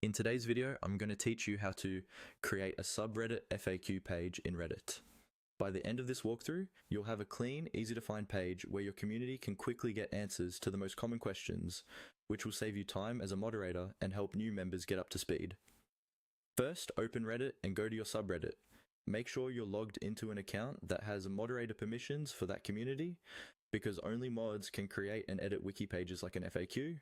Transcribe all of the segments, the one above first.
In today's video, I'm going to teach you how to create a subreddit FAQ page in Reddit. By the end of this walkthrough, you'll have a clean, easy to find page where your community can quickly get answers to the most common questions, which will save you time as a moderator and help new members get up to speed. First, open Reddit and go to your subreddit. Make sure you're logged into an account that has moderator permissions for that community, because only mods can create and edit wiki pages like an FAQ.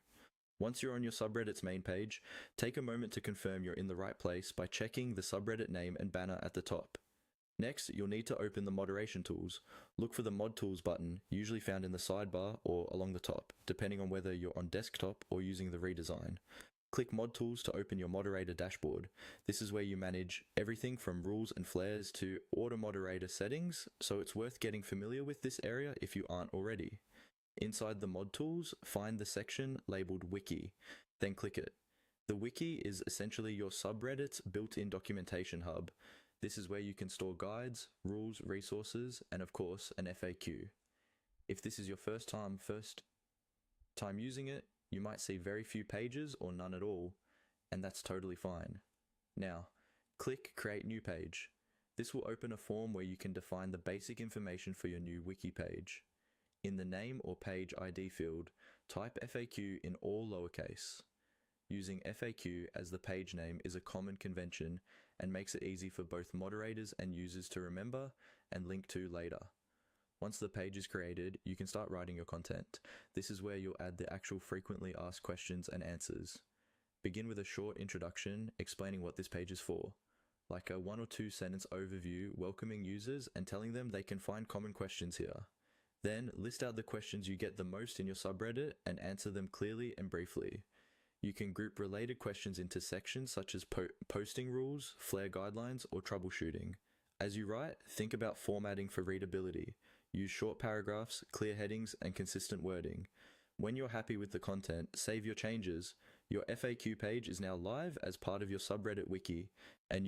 Once you're on your subreddit's main page, take a moment to confirm you're in the right place by checking the subreddit name and banner at the top. Next, you'll need to open the moderation tools. Look for the mod tools button, usually found in the sidebar or along the top, depending on whether you're on desktop or using the redesign. Click mod tools to open your moderator dashboard. This is where you manage everything from rules and flares to auto moderator settings, so it's worth getting familiar with this area if you aren't already. Inside the mod tools, find the section labeled wiki, then click it. The wiki is essentially your subreddit's built-in documentation hub. This is where you can store guides, rules, resources, and of course, an FAQ. If this is your first time using it, you might see very few pages or none at all, and that's totally fine. Now, click Create New Page. This will open a form where you can define the basic information for your new wiki page. In the name or page ID field, type FAQ in all lowercase. Using FAQ as the page name is a common convention and makes it easy for both moderators and users to remember and link to later. Once the page is created, you can start writing your content. This is where you'll add the actual frequently asked questions and answers. Begin with a short introduction explaining what this page is for, like a 1 or 2 sentence overview welcoming users and telling them they can find common questions here. Then list out the questions you get the most in your subreddit and answer them clearly and briefly. You can group related questions into sections such as posting rules, flare guidelines, or troubleshooting. As you write, think about formatting for readability. Use short paragraphs, clear headings, and consistent wording. When you're happy with the content, save your changes. Your FAQ page is now live as part of your subreddit wiki, and